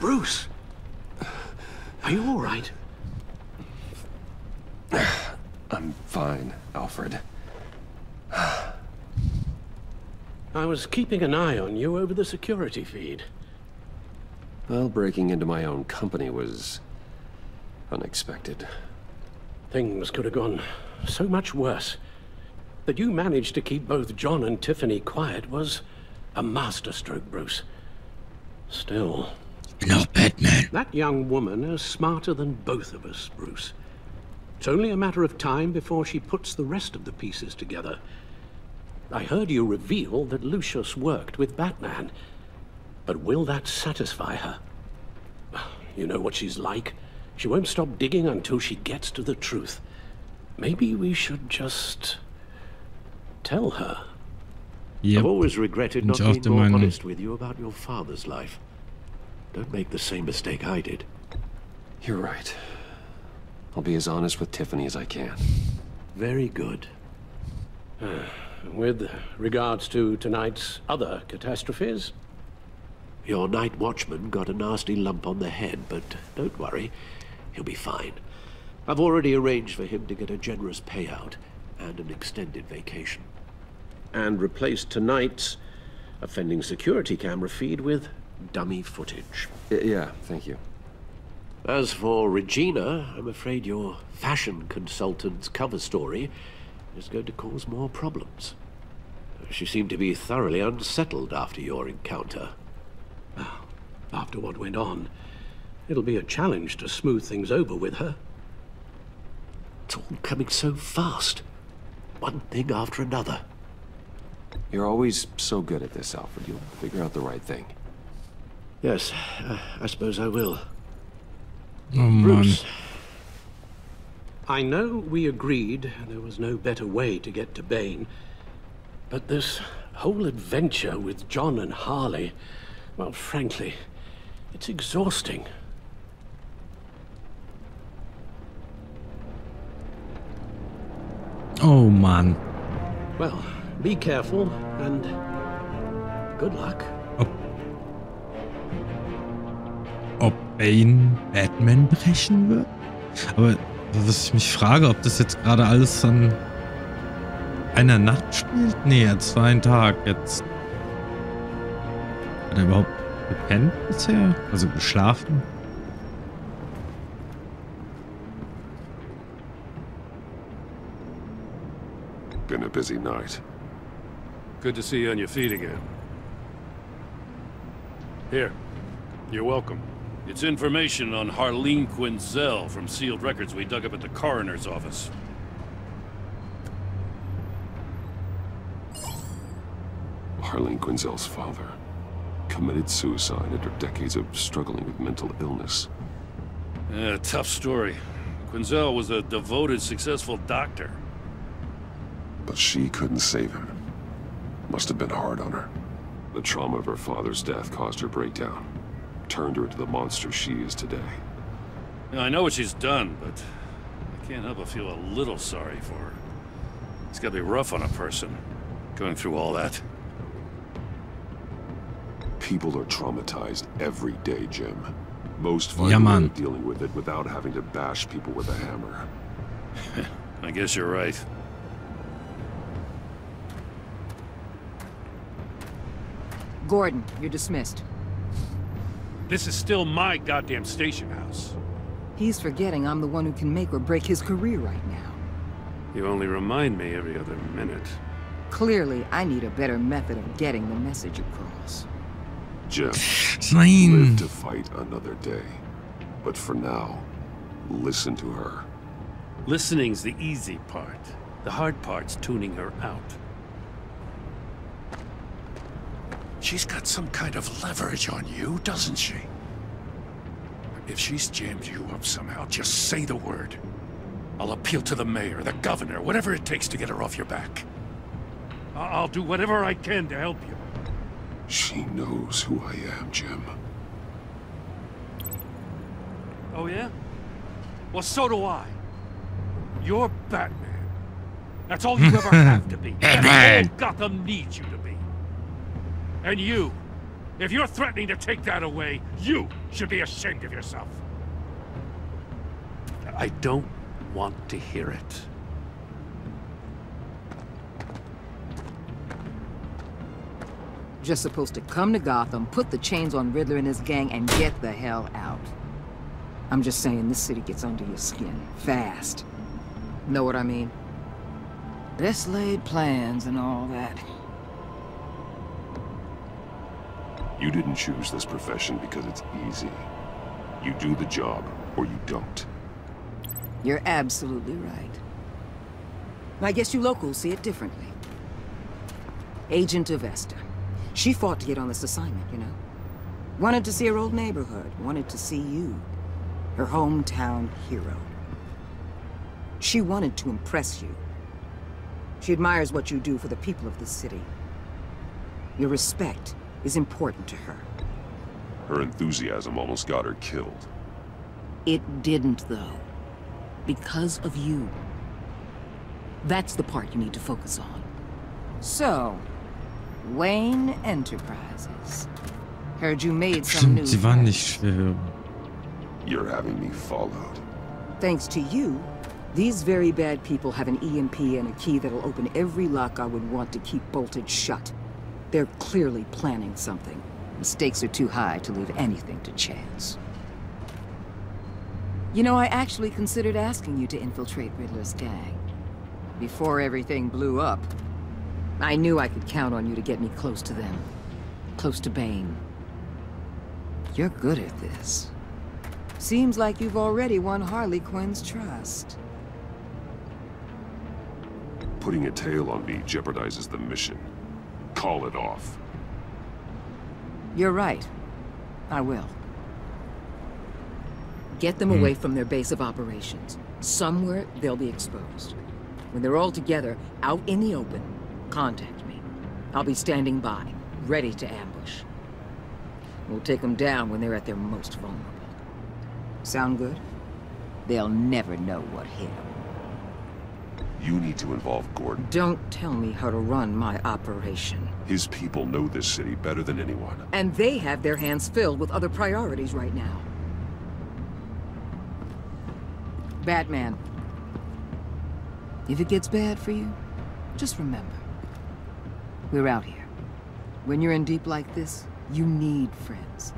Bruce! Are you all right? I'm fine, Alfred. I was keeping an eye on you over the security feed. Well, breaking into my own company was unexpected. Things could have gone so much worse. That you managed to keep both John and Tiffany quiet was a masterstroke, Bruce. Still... No, Batman. That young woman is smarter than both of us, Bruce. It's only a matter of time before she puts the rest of the pieces together. I heard you reveal that Lucius worked with Batman. But will that satisfy her? You know what she's like. She won't stop digging until she gets to the truth. Maybe we should just... tell her. Yep. I've always regretted not Ich auch being der more Meinung. honest with you about your father's life. Don't make the same mistake I did. You're right. I'll be as honest with Tiffany as I can. Very good. With regards to tonight's other catastrophes, your night watchman got a nasty lump on the head, but don't worry, he'll be fine. I've already arranged for him to get a generous payout and an extended vacation. And replaced tonight's offending security camera feed with dummy footage. Yeah, thank you. As for Regina, I'm afraid your fashion consultant's cover story is going to cause more problems. She seemed to be thoroughly unsettled after your encounter. Well, after what went on, it'll be a challenge to smooth things over with her. It's all coming so fast. One thing after another. You're always so good at this, Alfred. You'll figure out the right thing. Yes, I suppose I will. Oh Mann. Bruce, I know we agreed there was no better way to get to Bane, but this whole adventure with John and Harley, well, frankly, it's exhausting. Oh Mann. Well, be careful and good luck. Ob Bane Batman brechen wird? Aber was ich mich frage, ob das jetzt gerade alles an einer Nacht spielt? Nee, jetzt war ein Tag. Jetzt hat er überhaupt gepennt bisher? Also geschlafen? Been a busy night. Good to see you on your feet again. Here, you're welcome. It's information on Harleen Quinzel from sealed records we dug up at the coroner's office. Harleen Quinzel's father committed suicide after decades of struggling with mental illness. Yeah, tough story. Quinzel was a devoted, successful doctor. But she couldn't save him. Must have been hard on her. The trauma of her father's death caused her breakdown. Turned her into the monster she is today. Now, I know what she's done, but I can't help but feel a little sorry for her. It's gotta be rough on a person, going through all that. People are traumatized every day, Jim. Most find Ja, a way Mann. of dealing with it without having to bash people with a hammer. I guess you're right. Gordon, you're dismissed. This is still my goddamn station house. He's forgetting I'm the one who can make or break his career right now. You only remind me every other minute. Clearly, I need a better method of getting the message across. Jim, Nein. live to fight another day. But for now, listen to her. Listening's the easy part. The hard part's tuning her out. She's got some kind of leverage on you, doesn't she? If she's jammed you up somehow, just say the word. I'll appeal to the mayor, the governor, whatever it takes to get her off your back. I'll do whatever I can to help you. She knows who I am, Jim. Oh, yeah? Well, so do I. You're Batman. That's all you ever have to be. That's all Gotham needs you to be. And you, If you're threatening to take that away, you should be ashamed of yourself. I don't want to hear it. Just supposed to come to Gotham, put the chains on Riddler and his gang, and get the hell out. I'm just saying, this city gets under your skin. Fast. Know what I mean? Best laid plans and all that. You didn't choose this profession because it's easy. You do the job, or you don't. You're absolutely right. I guess you locals see it differently. Agent Avesta. She fought to get on this assignment, you know? Wanted to see her old neighborhood. Wanted to see you. Her hometown hero. She wanted to impress you. She admires what you do for the people of the city. Your respect is important to her. Her enthusiasm almost got her killed. It didn't, though. Because of you. That's the part you need to focus on. So, Wayne Enterprises. Heard you made some Stimmt, news. sie war nicht schwer. You're having me followed. Thanks to you, these very bad people have an EMP and a key that'll open every lock I would want to keep bolted shut. They're clearly planning something. The stakes are too high to leave anything to chance. You know, I actually considered asking you to infiltrate Riddler's gang. Before everything blew up, I knew I could count on you to get me close to them. Close to Bane. You're good at this. Seems like you've already won Harley Quinn's trust. Putting a tail on me jeopardizes the mission. Call it off. You're right. I will. Get them away from their base of operations. Somewhere they'll be exposed. When they're all together, out in the open, contact me. I'll be standing by, ready to ambush. We'll take them down when they're at their most vulnerable. Sound good? They'll never know what hit them. You need to involve Gordon. Don't tell me how to run my operation. His people know this city better than anyone. And they have their hands filled with other priorities right now. Batman. If it gets bad for you, just remember. We're out here. When you're in deep like this, you need friends.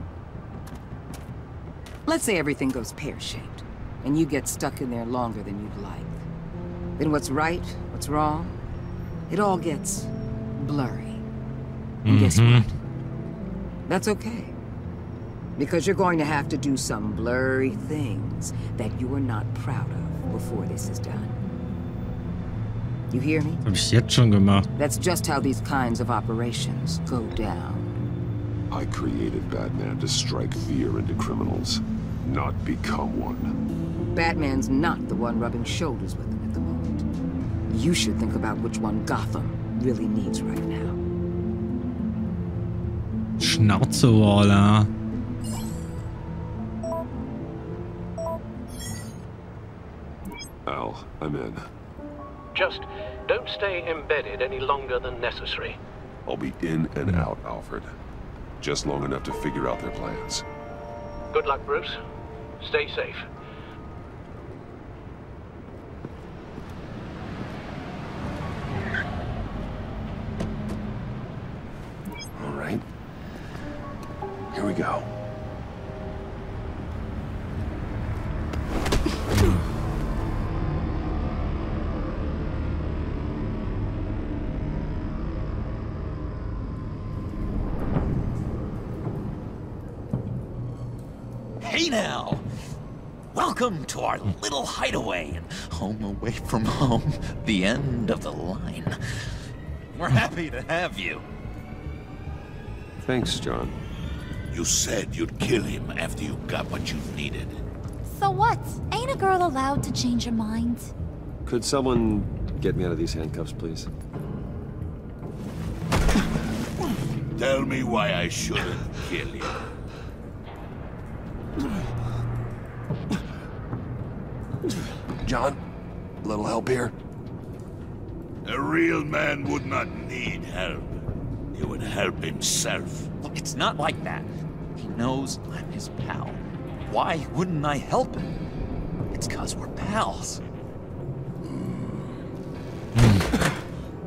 Let's say everything goes pear-shaped, and you get stuck in there longer than you'd like. Then what's right, what's wrong, it all gets blurry. And guess what? That's okay. Because you're going to have to do some blurry things that you are not proud of before this is done. You hear me? Hab ich jetzt schon gemacht. That's just how these kinds of operations go down. I created Batman to strike fear into criminals, not become one. Batman's not the one rubbing shoulders with them at the moment. You should think about which one Gotham really needs right now. Schnauzewaller. Al, I'm in. Just don't stay embedded any longer than necessary. I'll be in and out, Alfred. Just long enough to figure out their plans. Good luck, Bruce. Stay safe. All right. Here we go. Hey now! Welcome to our little hideaway and home away from home, the end of the line. We're happy to have you. Thanks, John. You said you'd kill him after you got what you needed. So what? Ain't a girl allowed to change her mind? Could someone get me out of these handcuffs, please? Tell me why I shouldn't kill you. John, a little help here? A real man would not need help. He would help himself. Look, it's not like that. He knows I'm his pal. Why wouldn't I help him? It's 'cause we're pals.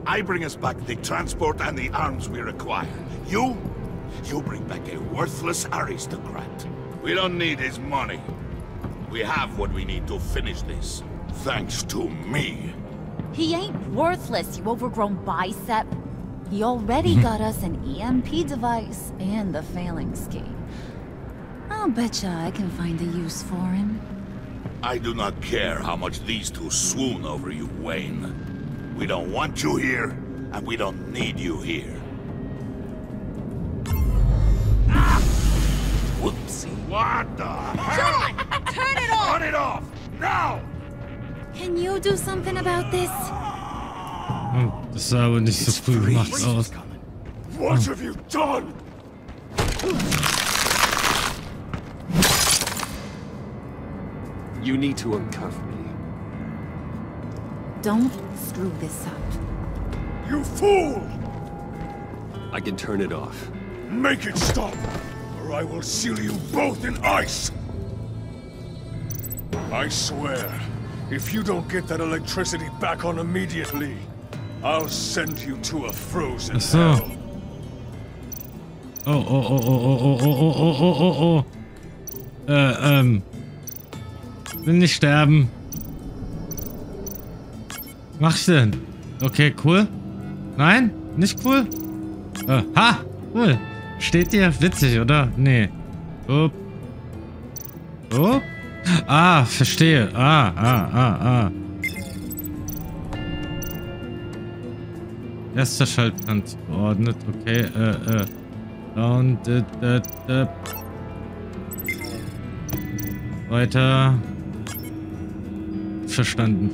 I bring us back the transport and the arms we require. You bring back a worthless aristocrat. We don't need his money. We have what we need to finish this. Thanks to me. He ain't worthless, you overgrown bicep. He already got us an EMP device and the phalanx key. I'll betcha I can find a use for him. I do not care how much these two swoon over you, Wayne. We don't want you here, and we don't need you here. Ah! Whoopsie. What the hell? John! Turn it off! Turn it off! Now! Can you do something about this? Das sah aber nicht so früh gemacht aus. What have you done? You need to uncuff me. Don't screw this up. You fool! I can turn it off. Make it stop, or I will seal you both in ice! I swear, if you don't get that electricity back on immediately, I'll send you to a frozen hell. Oh. Will nicht sterben. Was machst du denn? Okay, cool. Nein? Nicht cool? Ha! Cool. Steht dir? Witzig, oder? Nee. Oh. Oh? Ah, verstehe. Ah. Erster Schaltplan zugeordnet. Okay, down, weiter. Verstanden.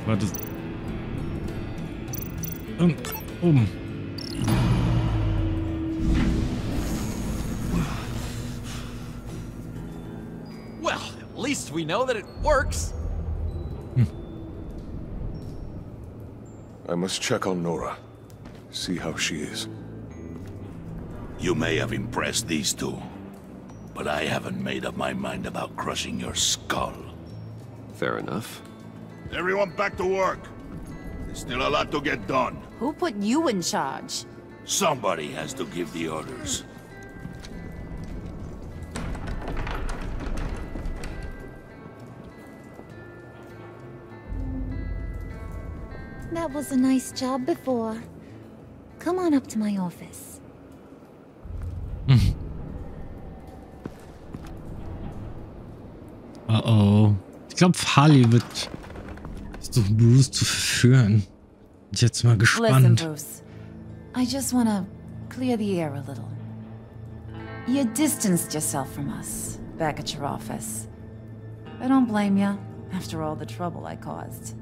Warte. Oben. Well, at least we know that it works. I must check on Nora. See how she is. You may have impressed these two, but I haven't made up my mind about crushing your skull. Fair enough. Everyone back to work. There's still a lot to get done. Who put you in charge? Somebody has to give the orders. That was a nice job before. Come on up to my office. Oh. Ich glaube, Harley wird versuchen, Bruce zu verführen. Bin ich jetzt mal Listen, gespannt. Bruce. I just want to clear the air a little. You distanced yourself from us back at your office. I don't blame you, after all the trouble I caused.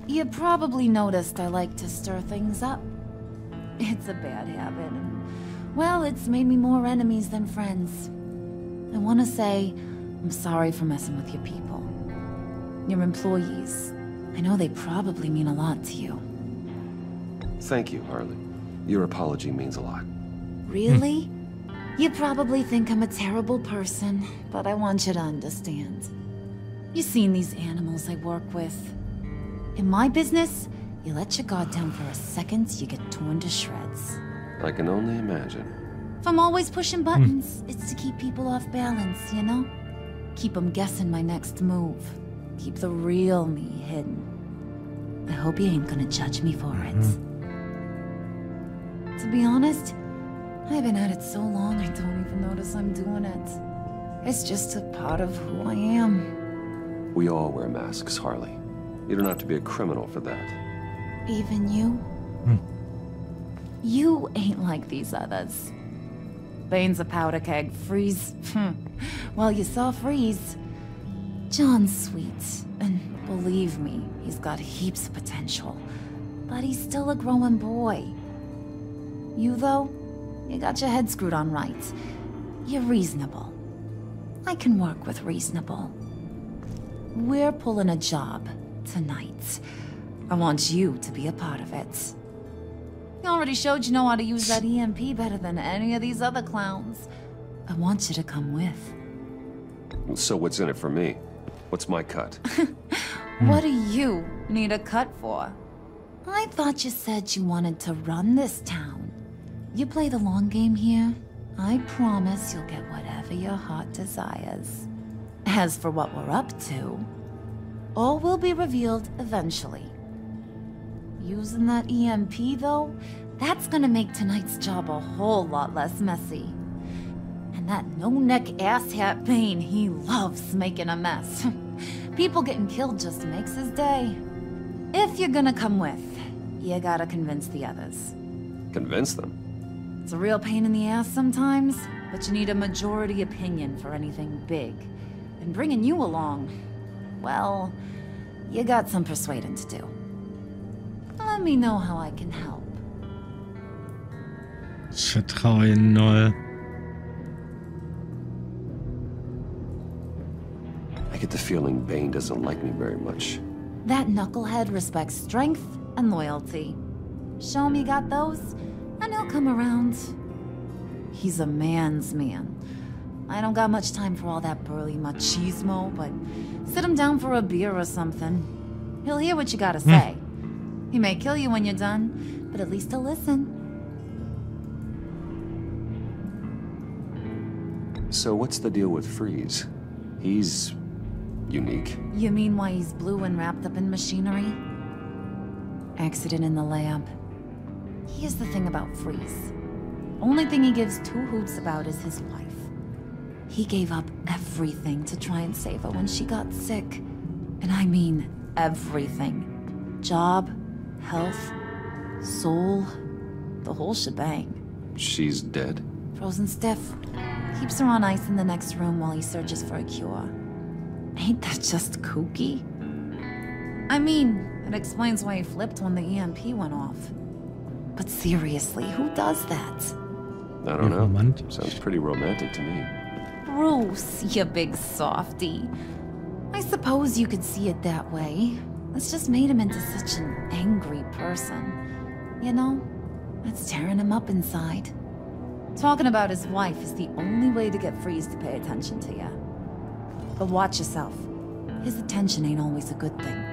You probably noticed I like to stir things up. It's a bad habit, and, well, it's made me more enemies than friends. I want to say I'm sorry for messing with your people. Your employees. I know they probably mean a lot to you. Thank you, Harley. Your apology means a lot. Really? You probably think I'm a terrible person, but I want you to understand. You've seen these animals I work with. In my business, you let your guard down for a second, you get torn to shreds. I can only imagine. If I'm always pushing buttons, it's to keep people off balance, you know? Keep them guessing my next move. Keep the real me hidden. I hope you ain't gonna judge me for it. To be honest, I've been at it so long I don't even notice I'm doing it. It's just a part of who I am. We all wear masks, Harley. You don't have to be a criminal for that. Even you? You ain't like these others. Bane's a powder keg. Freeze. Well, you saw Freeze. John's sweet, and believe me, he's got heaps of potential. But he's still a growing boy. You, though, you got your head screwed on right. You're reasonable. I can work with reasonable. We're pulling a job. tonight. I want you to be a part of it. You already showed you know how to use that EMP better than any of these other clowns. I want you to come with. So what's in it for me? What's my cut? What do you need a cut for? I thought you said you wanted to run this town. You play the long game here, I promise you'll get whatever your heart desires. As for what we're up to, all will be revealed eventually. Using that EMP, though, that's gonna make tonight's job a whole lot less messy. And that no-neck asshat Bane, he loves making a mess. People getting killed just makes his day. If you're gonna come with, you gotta convince the others. Convince them? It's a real pain in the ass sometimes, but you need a majority opinion for anything big. And bringing you along, well, you got some persuading to do. Let me know how I can help. Ich vertraue ihnen null. I get the feeling Bane doesn't like me very much. That knucklehead respects strength and loyalty. Show him you got those, and he'll come around. He's a man's man. I don't got much time for all that burly machismo, but sit him down for a beer or something. He'll hear what you gotta say. He may kill you when you're done, but at least he'll listen. So what's the deal with Freeze? He's unique. You mean why he's blue and wrapped up in machinery? Accident in the lab. Here's the thing about Freeze. Only thing he gives two hoots about is his wife. He gave up everything to try and save her when she got sick. And I mean everything. Job, health, soul, the whole shebang. She's dead? Frozen stiff. Keeps her on ice in the next room while he searches for a cure. Ain't that just kooky? I mean, it explains why he flipped when the EMP went off. But seriously, who does that? I don't know. Sounds pretty romantic to me. Bruce, you big softy. I suppose you could see it that way. It's just made him into such an angry person. You know, it's tearing him up inside. Talking about his wife is the only way to get Freeze to pay attention to you. But watch yourself. His attention ain't always a good thing.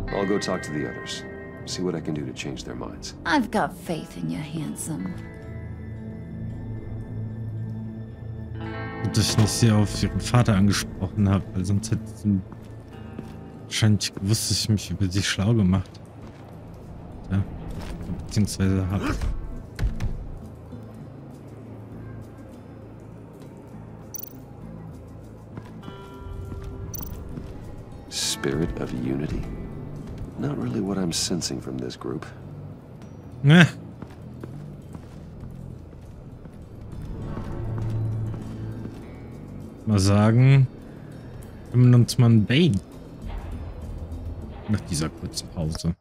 I'll go talk to the others. See what I can do to change their minds. I've got faith in you, handsome. Dass ich nicht sehr auf ihren Vater angesprochen habe, weil sonst hätte sie wahrscheinlich gewusst, dass ich mich über sie schlau gemacht. Ja, beziehungsweise habe. Spirit of unity? Not really what I'm sensing from this group. Ne. Mal sagen, kümmern uns mal an Bane. Nach dieser kurzen Pause.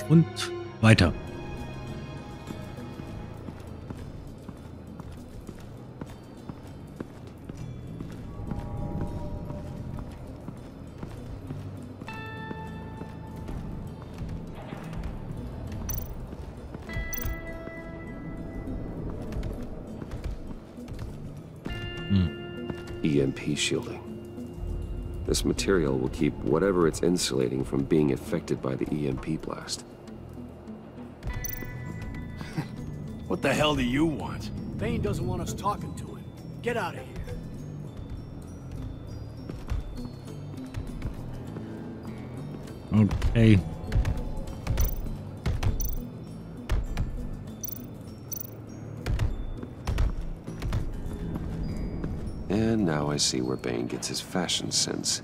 Und weiter. EMP shielding. This material will keep whatever it's insulating from being affected by the EMP blast. What the hell do you want? Bane doesn't want us talking to him. Get out of here. Okay. And now I see where Bane gets his fashion sense.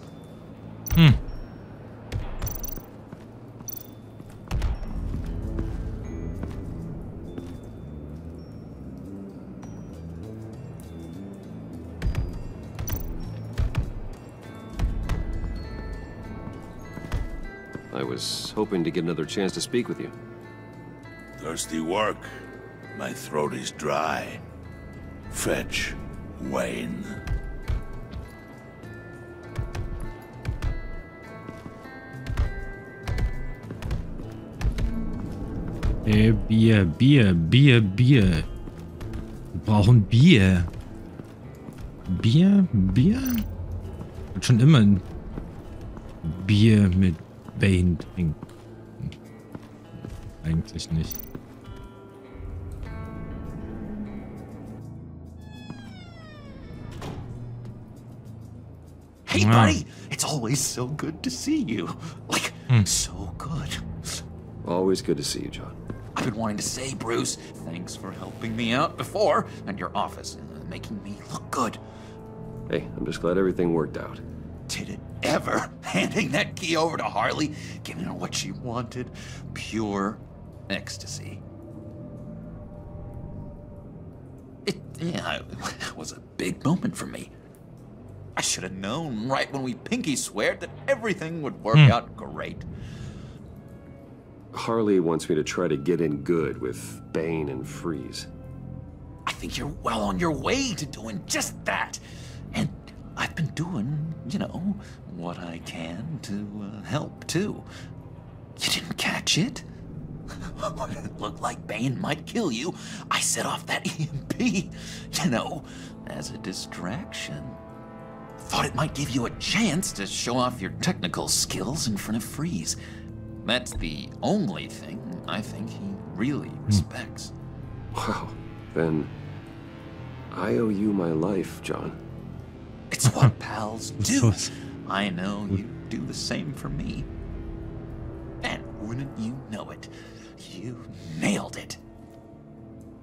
I was hoping to get another chance to speak with you. Thirsty work. My throat is dry. Fetch Wayne. Bier. Wir brauchen Bier. Bier? Ich will schon immer ein Bier mit Bane trinken. Eigentlich nicht. Hey, buddy! It's always so good to see you. Like, so good. Always good to see you, John. I've been wanting to say, Bruce, thanks for helping me out before at your office and making me look good. Hey, I'm just glad everything worked out. Did it ever? Handing that key over to Harley, giving her what she wanted. Pure ecstasy. It was a big moment for me. I should have known right when we pinky sweared that everything would work out great. Harley wants me to try to get in good with Bane and Freeze. I think you're well on your way to doing just that. And I've been doing, you know, what I can to help, too. You didn't catch it? When it looked like Bane might kill you, I set off that EMP, you know, as a distraction. Thought it might give you a chance to show off your technical skills in front of Freeze. That's the only thing I think he really respects. Wow, then I owe you my life, John. It's what pals do. I know you do the same for me. And wouldn't you know it, you nailed it.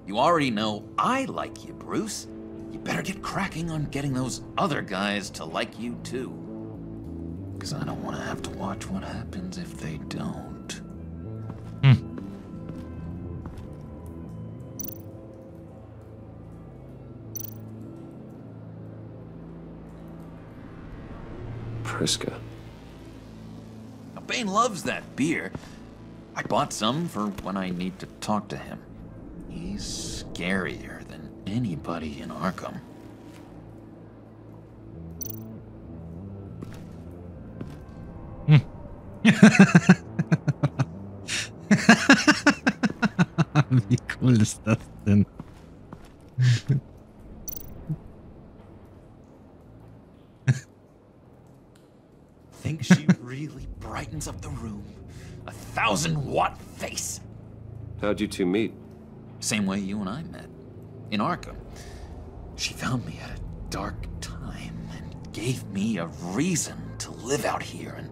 You already know I like you, Bruce. You better get cracking on getting those other guys to like you too. Because I don't want to have to watch what happens if they don't. Priska. Now, Bane loves that beer. I bought some for when I need to talk to him. He's scarier than anybody in Arkham. Wie cool ist das denn? Think she really brightens up the room. 1,000-watt face. How'd you two meet? Same way you and I met. In Arkham. She found me at a dark time and gave me a reason to live out here and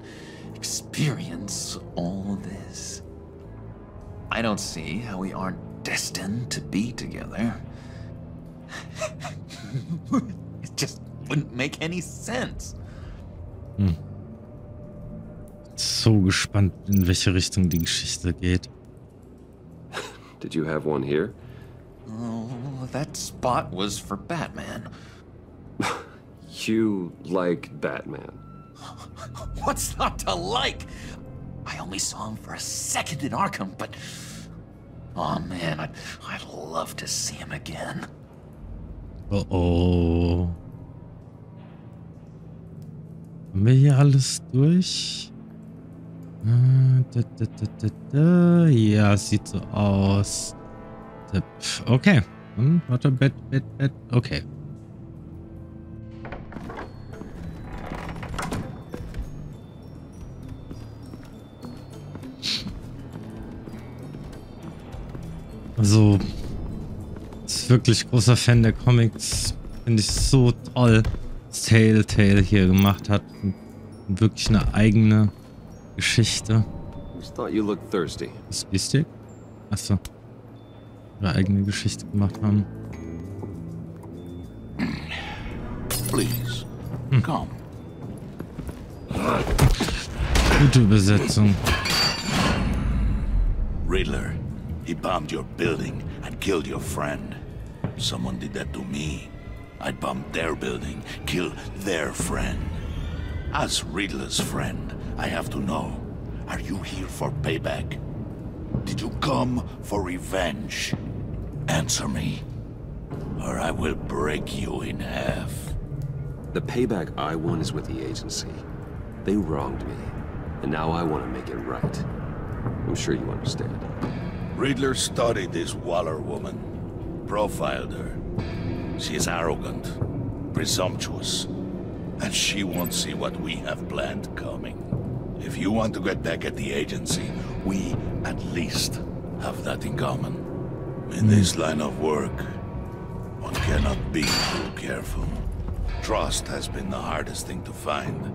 experience all this. I don't see how we aren't destined to be together. It just wouldn't make any sense. So gespannt, in welche Richtung die Geschichte geht. Did you have one here? Oh, that spot was for Batman. You like Batman? What's not to like? I I only saw him for a second in Arkham, but... Oh man, I'd love to see him again. Oh. Haben wir hier alles durch? Ja, sieht so aus. Okay. Warte, Bett. Okay. Also, ist wirklich großer Fan der Comics. Finde ich so toll, was Telltale hier gemacht hat. Und wirklich eine eigene Geschichte. Ist Stick? Achso. Ihre eigene Geschichte gemacht haben. Please, come. Gute Übersetzung. Riddler, he bombed your building and killed your friend. Someone did that to me. I'd bomb their building, kill their friend. As Riddler's friend, I have to know, are you here for payback? Did you come for revenge? Answer me, or I will break you in half. The payback I want is with the agency. They wronged me, and now I want to make it right. I'm sure you understand. Riddler studied this Waller woman, profiled her. She is arrogant, presumptuous, and she won't see what we have planned coming. If you want to get back at the agency, we at least have that in common. In this line of work, one cannot be too careful. Trust has been the hardest thing to find,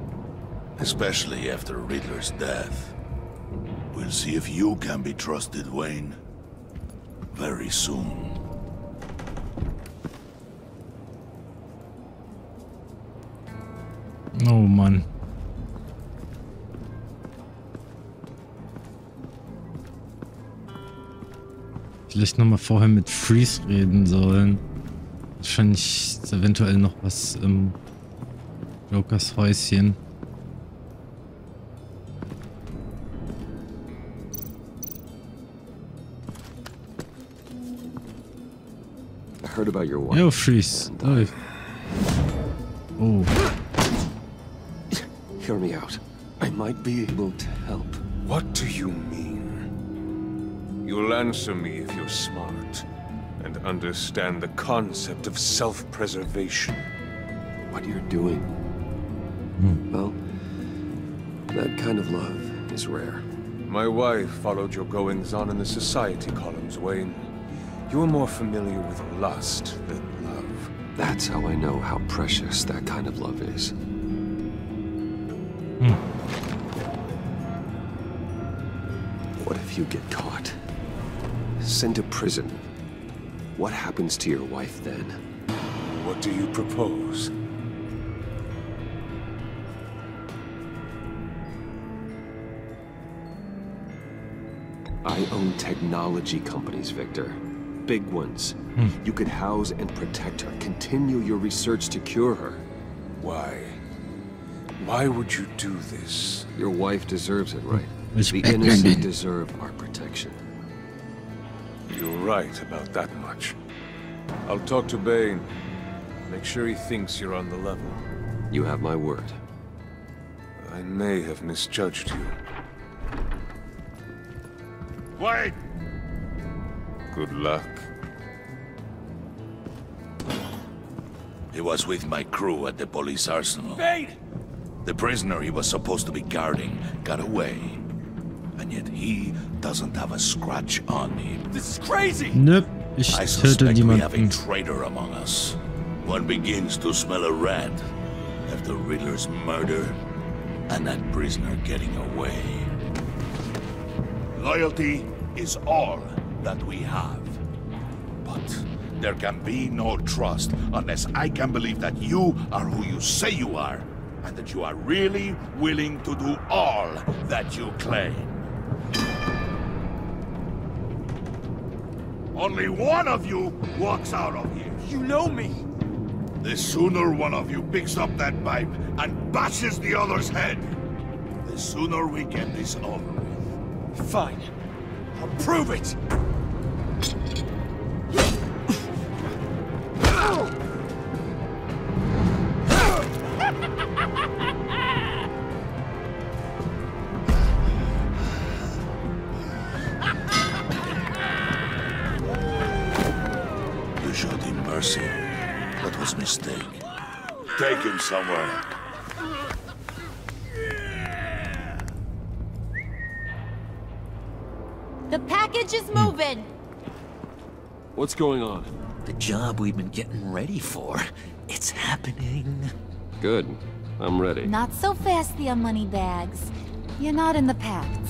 especially after Riddler's death. We'll see if you can be trusted, Wayne. Very soon. Oh Mann. Vielleicht nochmal vorher mit Freeze reden sollen. Wahrscheinlich ist eventuell noch was im Jokers Häuschen. I heard about your wife. Yo, Freeze. Oh. Hear me out. I might be able to help. What do you mean? You'll answer me if you're smart and understand the concept of self-preservation. What you're doing. Well, that kind of love is rare. My wife followed your goings-on in the society columns, Wayne. You are more familiar with lust than love. That's how I know how precious that kind of love is. What if you get caught? Sent to prison? What happens to your wife then? What do you propose? I own technology companies, Victor. Big ones. You could house and protect her. Continue your research to cure her. Why? Why would you do this? Your wife deserves it, right? The innocent deserve our protection. You're right about that much. I'll talk to Bane. Make sure he thinks you're on the level. You have my word. I may have misjudged you. Wait! Good luck. He was with my crew at the police arsenal. Bane! The prisoner he was supposed to be guarding got away. And yet he doesn't have a scratch on him. This is crazy! Nope, ich I töte suspect we have a niemanden. traitor among us. One begins to smell a rat after Riddler's murder and that prisoner getting away. Loyalty is all that we have. But there can be no trust unless I can believe that you are who you say you are, and that you are really willing to do all that you claim. Only one of you walks out of here. You know me! The sooner one of you picks up that pipe and bashes the other's head, the sooner we get this over with. Fine. I'll prove it! You showed him mercy. That was a mistake. Take him somewhere. The package is moving! What's going on? The job we've been getting ready for. It's happening. Good. I'm ready. Not so fast, the money bags. You're not in the pact.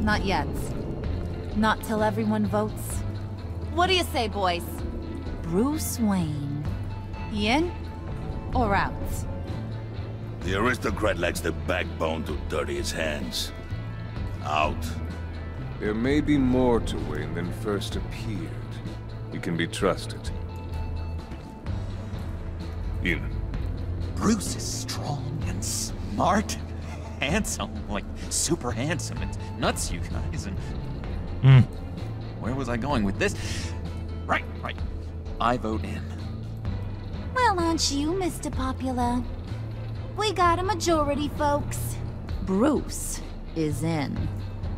Not yet. Not till everyone votes. What do you say, boys? Bruce Wayne. In or out? The aristocrat lacks the backbone to dirty his hands. Out. There may be more to Wayne than first appeared. He can be trusted. In. Bruce is strong and smart and handsome. Like, super handsome. It's nuts, you guys. And where was I going with this? Right. I vote in. Well, aren't you, Mr. Popular? We got a majority, folks. Bruce is in.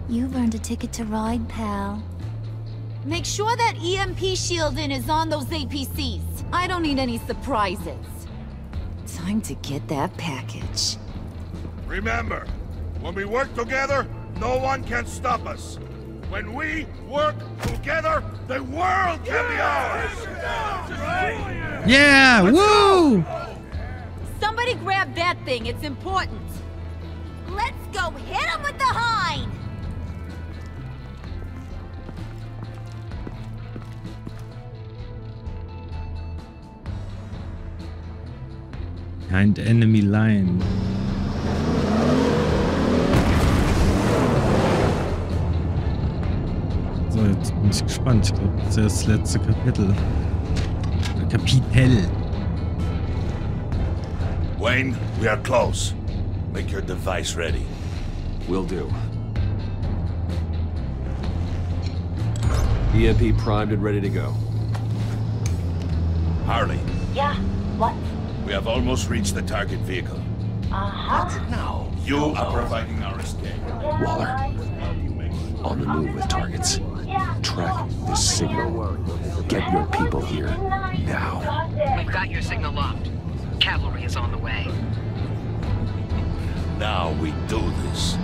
You've earned a ticket to ride, pal. Make sure that EMP shielding is on those APCs. I don't need any surprises. Time to get that package. Remember, when we work together, no one can stop us. When we work together, the world can be ours! Yeah! Woo! Somebody grab that thing, it's important. Let's go hit him with the hind! Behind enemy line. So, jetzt bin ich gespannt. Ich glaube, das ist das letzte Kapitel. Kapitel. Wayne, we are close. Make your device ready. Will do. EMP primed and ready to go. Harley. Yeah, what? We have almost reached the target vehicle. Uh-huh. Now, you are providing our escape. Waller. On the move with targets. Track this signal. Get your people here. Now. We've got your signal locked. Cavalry is on the way. Now we do this.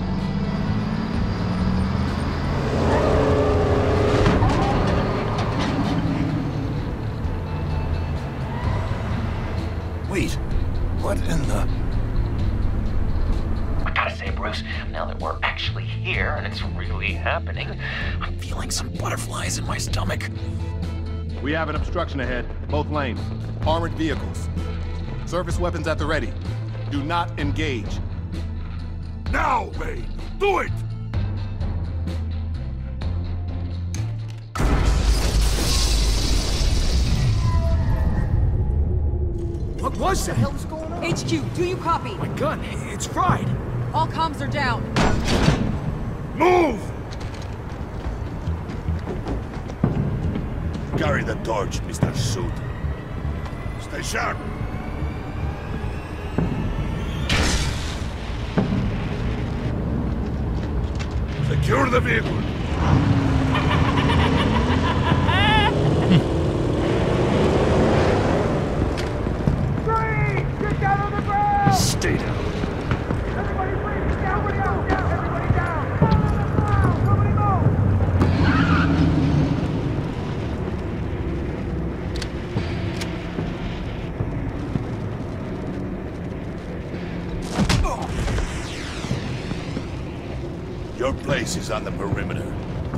Wait, what in the... I gotta say, Bruce, now that we're actually here and it's really happening, I'm feeling some butterflies in my stomach. We have an obstruction ahead, both lanes. Armored vehicles. Service weapons at the ready. Do not engage. Now, Wayne! Do it! What was that? What the hell is going on? HQ, do you copy? My gun, it's fried. All comms are down. Move! Carry the torch, Mr. Suit. Stay sharp. Secure the vehicle. Get down on the ground! Stay down. Everybody please, down, everybody down! Fall on the ground! Somebody move! Your place is on the perimeter.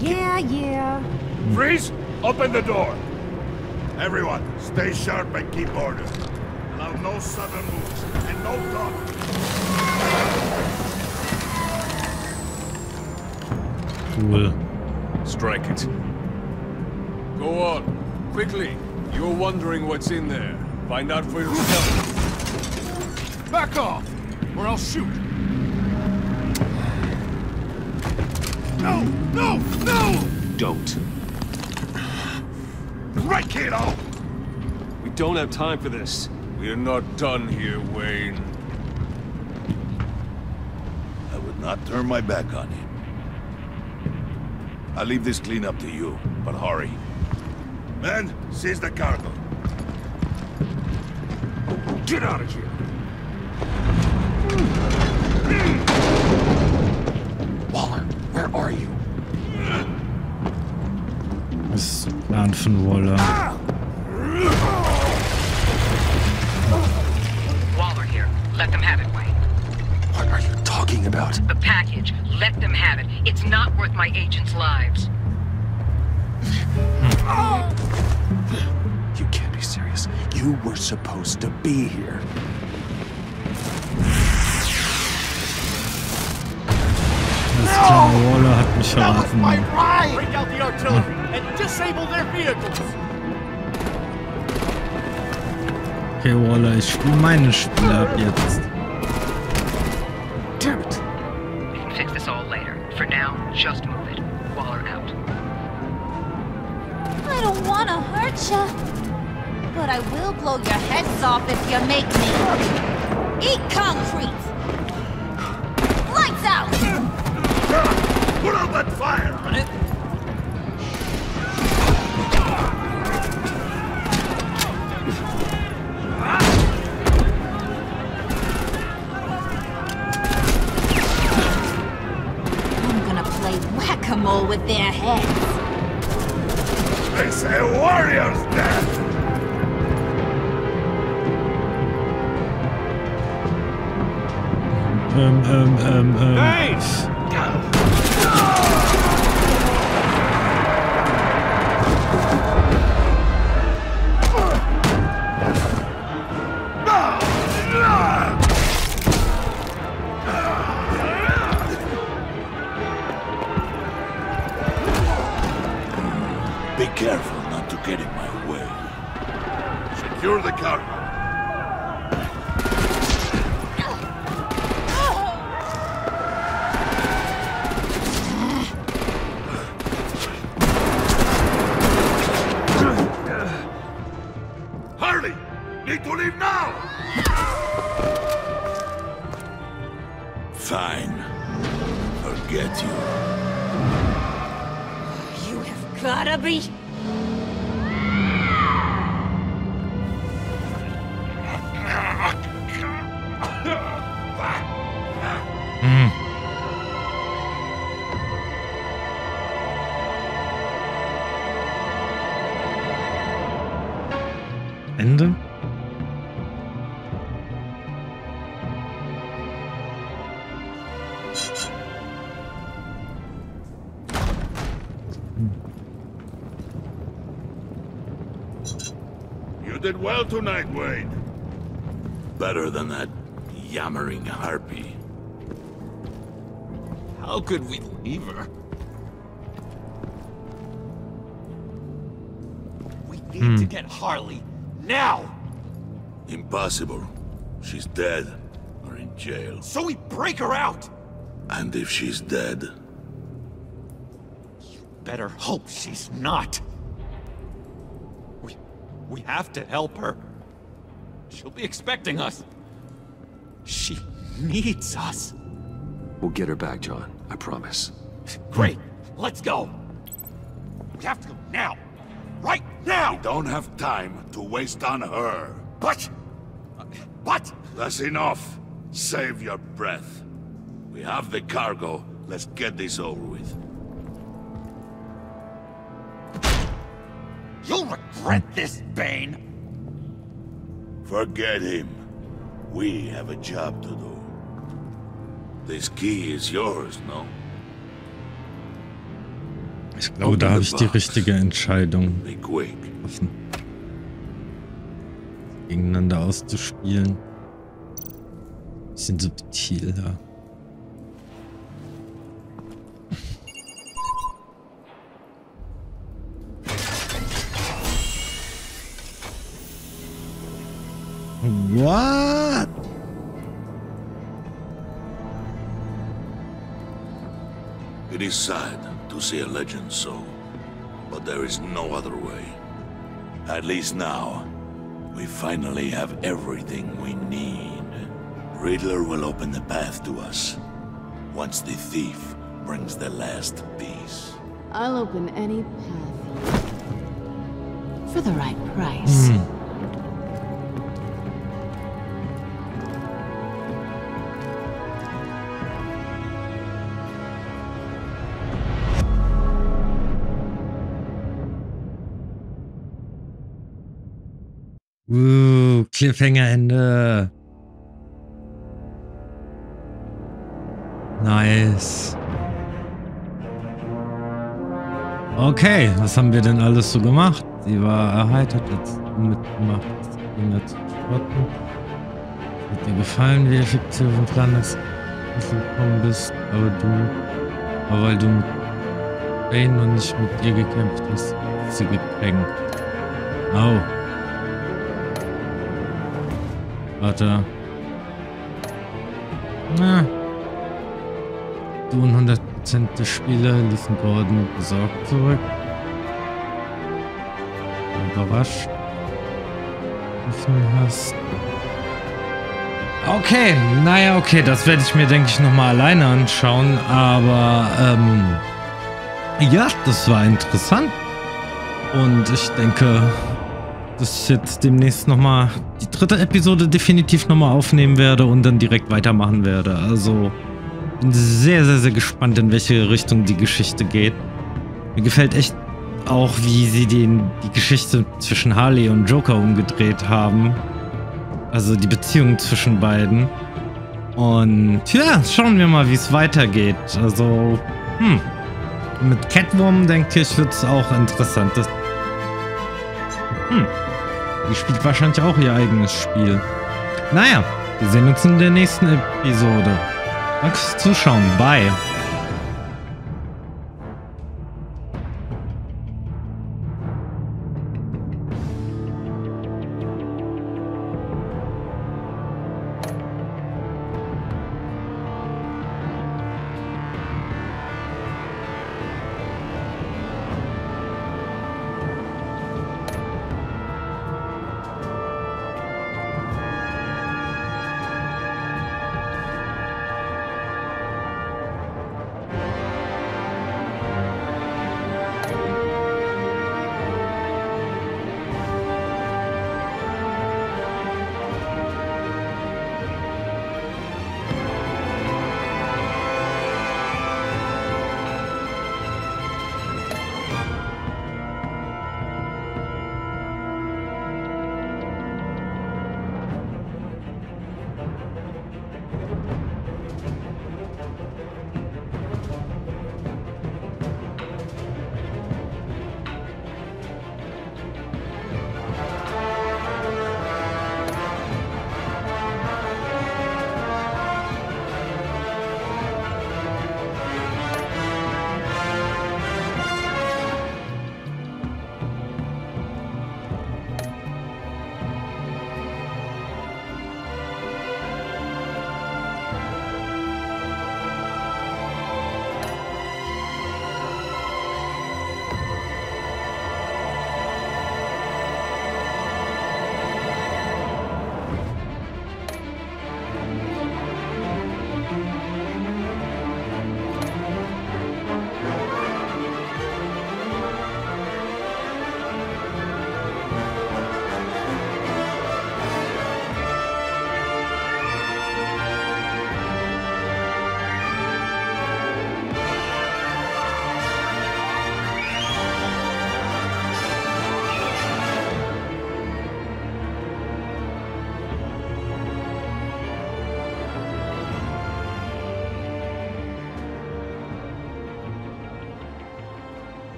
Yeah. Freeze! Open the door! Everyone, stay sharp and keep order. Allow no sudden moves, and no talk. Cool. Strike it. Go on. Quickly. You're wondering what's in there. Find out for yourself. Back off, or I'll shoot. No! No! No! Don't. Right, kiddo! We don't have time for this. We're not done here, Wayne. I would not turn my back on him. I'll leave this cleanup to you, but hurry. Men, seize the cargo. Get out of here! Waller, where are you? Das ist der Plan von Waller. Waller here. Let them have it, Wayne. What are you talking about? The package. Let them have it. It's not worth my agents' lives. You can't be serious. You were supposed to be here. Das kleine Waller hat mich verraten. Break out the artillery and disable their vehicles. Okay, Waller, ich spiele meine Spiele ab jetzt. Damn it. We can fix this all later. For now, just move it. Waller out. I don't want to hurt ya, but I will blow your heads off if you make me. Eat concrete! Lights out! Put out that fire! On it. I'm gonna play whack-a-mole with their heads. They say warrior's death! Hey! Be careful not to get in my way. Secure the cargo. Hurry! Need to leave now! Fine. Forget you. You have gotta be... Ende? You did well tonight, Wade. Better than that yammering harpy. How could we leave her? We need to get Harley now! Impossible. She's dead or in jail. So we break her out! And if she's dead, Better hope she's not. We have to help her. She'll be expecting us. She needs us. We'll get her back, John. I promise. Great. Let's go. We have to go now. Right now! we don't have time to waste on her. But... That's enough. Save your breath. We have the cargo. Let's get this over with. You'll regret this, Bane! Forget him. We have a job to do. This key is yours, no? Ich glaube, da habe ich die richtige Entscheidung getroffen. Gegeneinander auszuspielen. Bisschen subtil da. What? It is sad to see a legend so, but there is no other way. At least now, we finally have everything we need. Riddler will open the path to us, once the thief brings the last piece. I'll open any path. For the right price. Cliffhanger-Ende. Nice. Okay, was haben wir denn alles so gemacht? Sie war erheitert, jetzt mitgemacht, Dinge zu spotten. Hat dir gefallen, wie effektiv und plan das gekommen bist, aber weil du mit Quinn und nicht mit ihr gekämpft hast, ist sie gekränkt. Au. Warte. Na. Du und 100% der Spieler liefen Gordon besorgt zurück. Überrascht. Hast. Okay, naja, okay, das werde ich mir, denke ich, nochmal alleine anschauen, aber, ja, das war interessant. Und ich denke, dass ich jetzt demnächst nochmal die 3. Episode definitiv nochmal aufnehmen werde und dann direkt weitermachen werde. Also, bin sehr, sehr, sehr gespannt, in welche Richtung die Geschichte geht. Mir gefällt echt auch, wie sie die Geschichte zwischen Harley und Joker umgedreht haben. Also die Beziehung zwischen beiden. Und ja, schauen wir mal, wie es weitergeht. Also, mit Catwoman, denke ich, wird es auch interessant. Die spielt wahrscheinlich auch ihr eigenes Spiel. Naja, wir sehen uns in der nächsten Episode. Danke fürs Zuschauen. Bye.